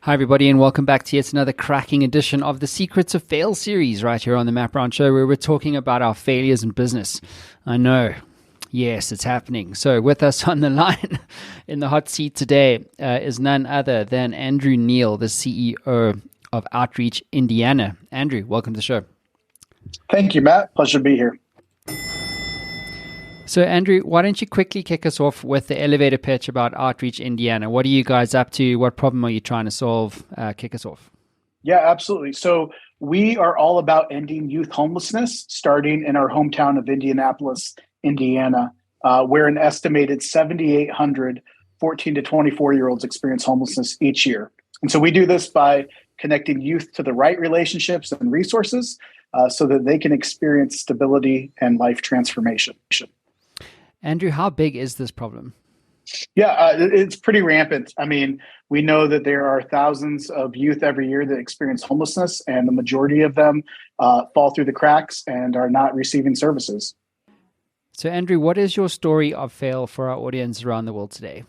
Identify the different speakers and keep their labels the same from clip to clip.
Speaker 1: Hi, everybody, and welcome back to yet another cracking edition of the Secrets of Fail series right here on the Matt Brown Show, where we're talking about our failures in business. I know. Yes, it's happening. So with us on the line in the hot seat today is none other than Andrew Neal, the CEO of Outreach Indiana. Andrew, welcome to the show.
Speaker 2: Thank you, Matt. Pleasure to be here.
Speaker 1: So, Andrew, why don't you quickly kick us off with the elevator pitch about Outreach Indiana? What are you guys up to? What problem are you trying to solve? Kick us off.
Speaker 2: Yeah, absolutely. So we are all about ending youth homelessness, starting in our hometown of Indianapolis, Indiana, where an estimated 7,800 14 to 24-year-olds experience homelessness each year. And so we do this by connecting youth to the right relationships and resources so that they can experience stability and life transformation.
Speaker 1: Andrew, how big is this problem?
Speaker 2: Yeah, it's pretty rampant. I mean, we know that there are thousands of youth every year that experience homelessness, and the majority of them fall through the cracks and are not receiving services.
Speaker 1: So, Andrew, what is your story of fail for our audience around the world today?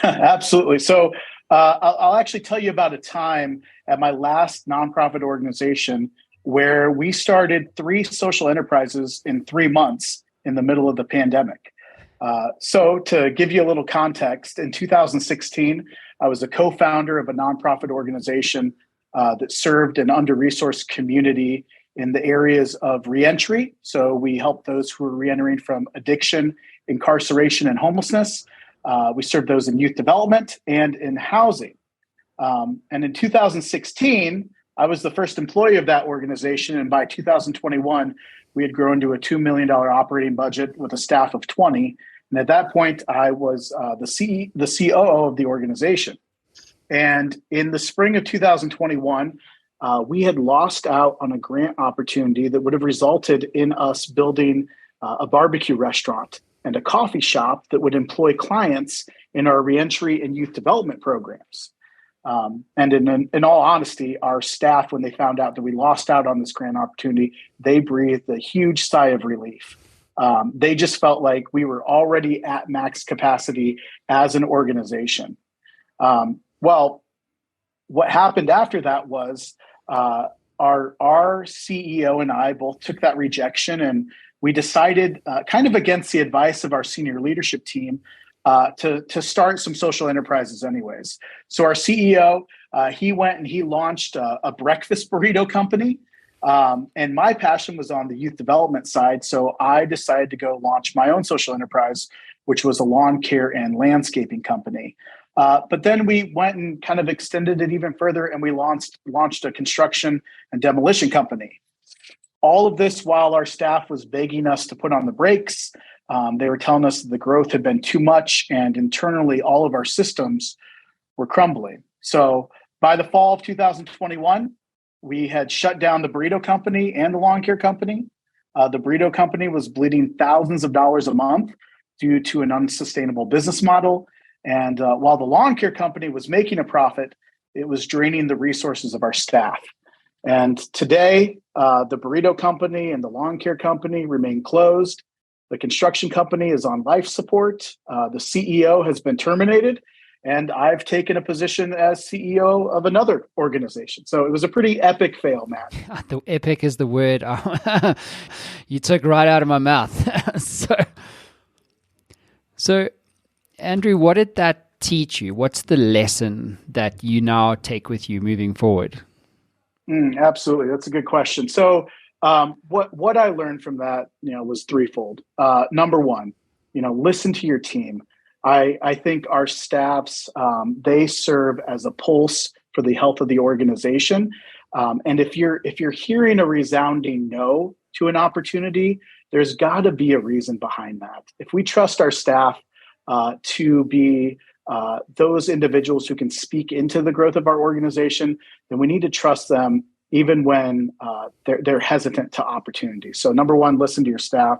Speaker 2: Absolutely. So I'll actually tell you about a time at my last nonprofit organization where we started 3 social enterprises in 3 months in the middle of the pandemic. So to give you a little context, in 2016, I was a co-founder of a nonprofit organization that served an under-resourced community in the areas of reentry. So we helped those who were reentering from addiction, incarceration, and homelessness. We served those in youth development and in housing. And in 2016, I was the first employee of that organization. And by 2021, we had grown to a $2 million operating budget with a staff of 20. And at that point, I was the COO of the organization. And in the spring of 2021, we had lost out on a grant opportunity that would have resulted in us building a barbecue restaurant and a coffee shop that would employ clients in our reentry and youth development programs. And in all honesty, our staff, when they found out that we lost out on this grant opportunity, they breathed a huge sigh of relief. They just felt like we were already at max capacity as an organization. Well, what happened after that was our CEO and I both took that rejection, and we decided, kind of against the advice of our senior leadership team, to start some social enterprises anyways. So our CEO, he went and he launched a breakfast burrito company. And my passion was on the youth development side. So I decided to go launch my own social enterprise, which was a lawn care and landscaping company. But then we went and kind of extended it even further, and we launched a construction and demolition company. All of this while our staff was begging us to put on the brakes. They were telling us that the growth had been too much, and internally all of our systems were crumbling. So by the fall of 2021, we had shut down the burrito company and the lawn care company. The burrito company was bleeding thousands of dollars a month due to an unsustainable business model. And while the lawn care company was making a profit, it was draining the resources of our staff. And today, the burrito company and the lawn care company remain closed. The construction company is on life support. The CEO has been terminated, and I've taken a position as CEO of another organization. So it was a pretty epic fail, Matt.
Speaker 1: The epic is the word you took right out of my mouth. So, Andrew, what did that teach you? What's the lesson that you now take with you moving forward?
Speaker 2: Absolutely. That's a good question. So what I learned from that, was threefold. Number one, listen to your team. I think our staffs, they serve as a pulse for the health of the organization. And if you're hearing a resounding no to an opportunity, there's got to be a reason behind that. If we trust our staff to be those individuals who can speak into the growth of our organization, then we need to trust them even when they're hesitant to opportunities. So number one, listen to your staff.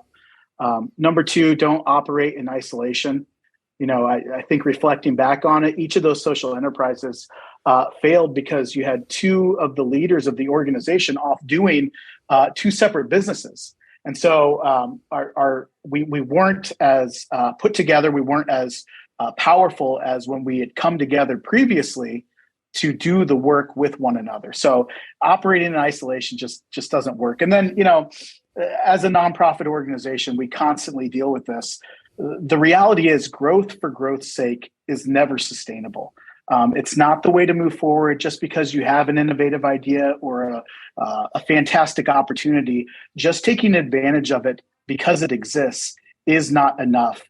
Speaker 2: Number two, don't operate in isolation. I think reflecting back on it, each of those social enterprises failed because you had 2 of the leaders of the organization off doing 2 separate businesses. And so we weren't as put together, we weren't as powerful as when we had come together previously to do the work with one another. So operating in isolation just doesn't work. And then, as a nonprofit organization, we constantly deal with this. The reality is growth for growth's sake is never sustainable. It's not the way to move forward. Just because you have an innovative idea or a fantastic opportunity, just taking advantage of it because it exists is not enough.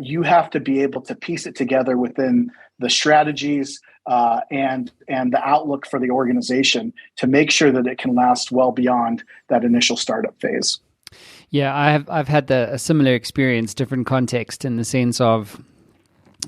Speaker 2: You have to be able to piece it together within the strategies and the outlook for the organization to make sure that it can last well beyond that initial startup phase.
Speaker 1: Yeah, I've had a similar experience, different context, in the sense of,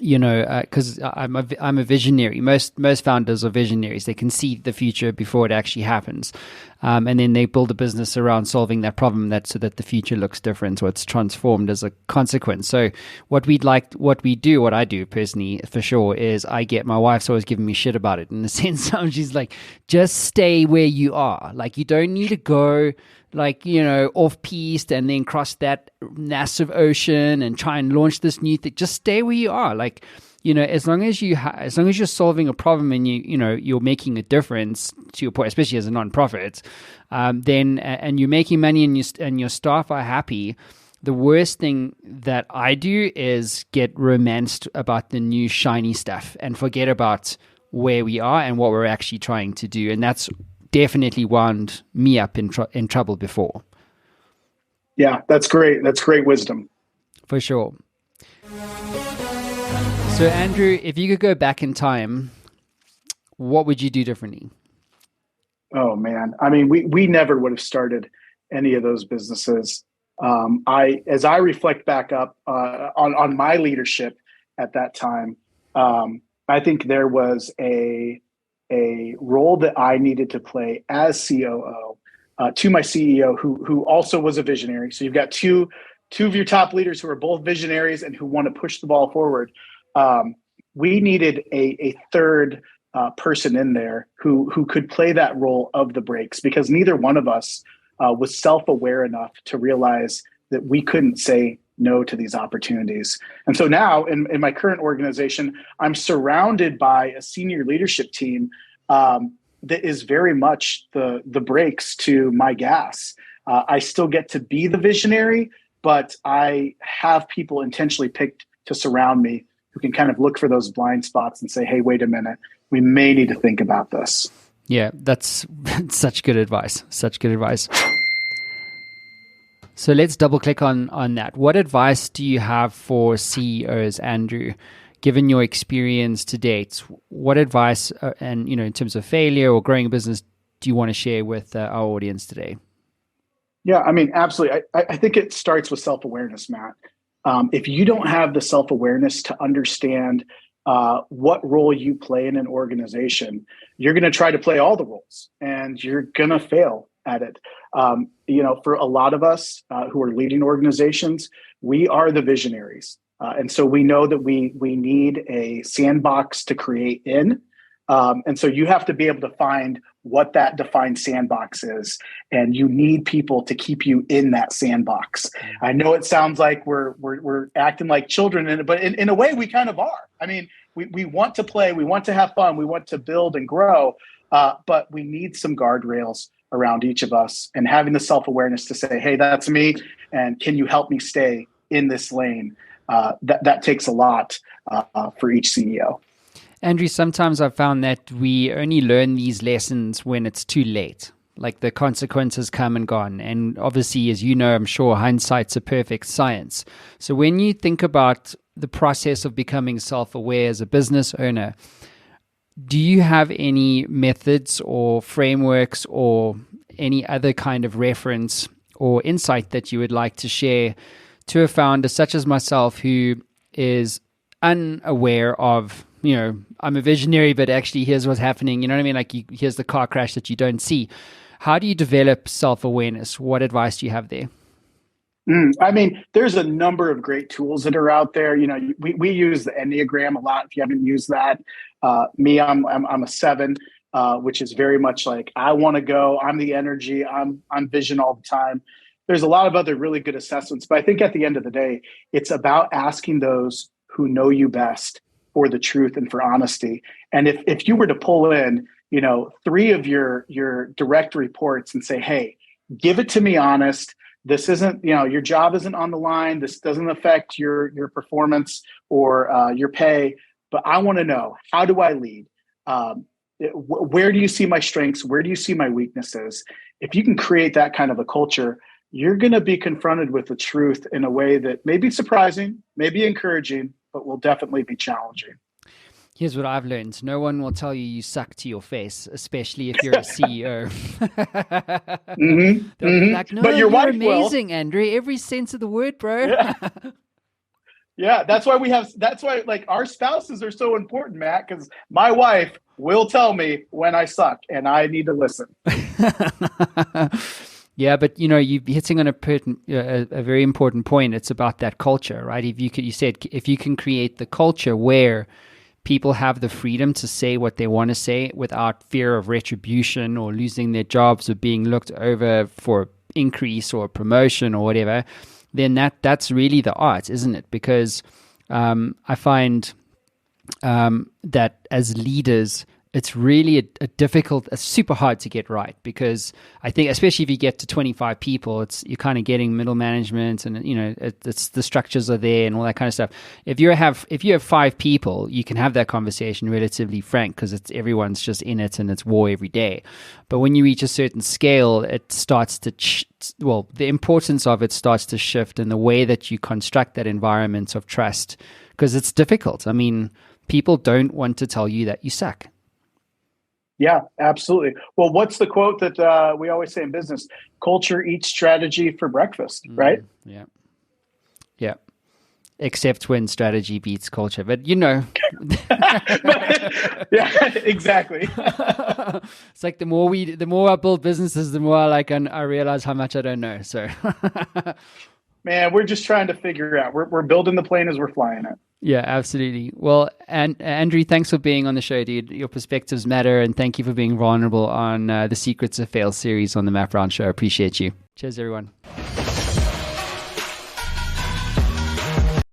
Speaker 1: because I'm a visionary. Most founders are visionaries. They can see the future before it actually happens, and then they build a business around solving that problem, so that the future looks different, or it's transformed as a consequence. So what I do personally, for sure, is my wife's always giving me shit about it, in the sense of, she's like, just stay where you are. Like, you don't need to go off piste and then cross that massive ocean and try and launch this new thing. Just stay where you are. Like, as long as you're solving a problem and you're making a difference, to your point, especially as a nonprofit, then and you're making money and your staff are happy. The worst thing that I do is get romanced about the new shiny stuff and forget about where we are and what we're actually trying to do. And that's definitely wound me up in trouble before.
Speaker 2: Yeah, that's great. That's great wisdom.
Speaker 1: For sure. So, Andrew, if you could go back in time, what would you do differently?
Speaker 2: Oh, man. I mean, we never would have started any of those businesses. As I reflect back up on my leadership at that time, I think there was a role that I needed to play as COO to my CEO, who also was a visionary. So you've got two of your top leaders who are both visionaries and who want to push the ball forward. We needed a third person in there who could play that role of the brakes, because neither one of us was self-aware enough to realize that we couldn't say no to these opportunities. And so now in my current organization, I'm surrounded by a senior leadership team that is very much the brakes to my gas. I still get to be the visionary, but I have people intentionally picked to surround me who can kind of look for those blind spots and say, hey, wait a minute, we may need to think about this.
Speaker 1: Yeah, that's such good advice. Such good advice. So let's double click on that. What advice do you have for CEOs, Andrew? Given your experience to date, what advice and in terms of failure or growing a business do you want to share with our audience today?
Speaker 2: Yeah, I mean, absolutely. I think it starts with self-awareness, Matt. If you don't have the self-awareness to understand what role you play in an organization, you're going to try to play all the roles and you're going to fail at it. For a lot of us who are leading organizations, we are the visionaries. And so we know that we need a sandbox to create in. And so you have to be able to find what that defined sandbox is. And you need people to keep you in that sandbox. I know it sounds like we're acting like children in it, but in a way we kind of are. I mean, we want to play, we want to have fun, we want to build and grow, but we need some guardrails around each of us, and having the self-awareness to say, hey, that's me. And can you help me stay in this lane? That takes a lot for each CEO.
Speaker 1: Andrew, sometimes I've found that we only learn these lessons when it's too late, like the consequences come and gone. And obviously, as you know, I'm sure hindsight's a perfect science. So when you think about the process of becoming self-aware as a business owner, do you have any methods or frameworks or any other kind of reference or insight that you would like to share to a founder such as myself who is unaware of, I'm a visionary, but actually here's what's happening. You know what I mean? Like here's the car crash that you don't see. How do you develop self-awareness? What advice do you have there?
Speaker 2: I mean, there's a number of great tools that are out there. We use the Enneagram a lot. If you haven't used that, I'm a 7, which is very much like I want to go. I'm the energy. I'm vision all the time. There's a lot of other really good assessments, but I think at the end of the day, it's about asking those who know you best for the truth and for honesty. And if you were to pull in, three of your direct reports and say, hey, give it to me honest. This isn't, your job isn't on the line. This doesn't affect your performance or your pay. But I want to know, how do I lead? Where do you see my strengths? Where do you see my weaknesses? If you can create that kind of a culture, you're going to be confronted with the truth in a way that may be surprising, may be encouraging, but will definitely be challenging.
Speaker 1: Here's what I've learned. No one will tell you suck to your face, especially if you're a CEO. They'll be like, no,
Speaker 2: but your wife
Speaker 1: amazing,
Speaker 2: will.
Speaker 1: Andrew. Every sense of the word, bro.
Speaker 2: Yeah, that's why like our spouses are so important, Matt, because my wife will tell me when I suck and I need to listen.
Speaker 1: Yeah, but you're hitting on a very important point. It's about that culture, right? You said if you can create the culture where people have the freedom to say what they want to say without fear of retribution or losing their jobs or being looked over for increase or promotion or whatever, then that's really the art, isn't it? Because I find that as leaders, it's really a super hard to get right, because I think, especially if you get to 25 people, you're kind of getting middle management, and it's the structures are there and all that kind of stuff. If you have 5 people, you can have that conversation relatively frank, because everyone's just in it and it's war every day. But when you reach a certain scale, it starts to the importance of it starts to shift in the way that you construct that environment of trust, because it's difficult. I mean, people don't want to tell you that you suck.
Speaker 2: Yeah, absolutely. Well, what's the quote that we always say in business? Culture eats strategy for breakfast, right?
Speaker 1: Yeah. Except when strategy beats culture, but
Speaker 2: yeah, exactly.
Speaker 1: It's like the more I build businesses, the more I realize how much I don't know. So,
Speaker 2: man, we're just trying to figure out. We're building the plane as we're flying it.
Speaker 1: Yeah, absolutely. Well, and Andrew, thanks for being on the show, dude. Your perspectives matter, and thank you for being vulnerable on the Secrets of Fail series on the Matt Brown Show. I appreciate you. Cheers, everyone.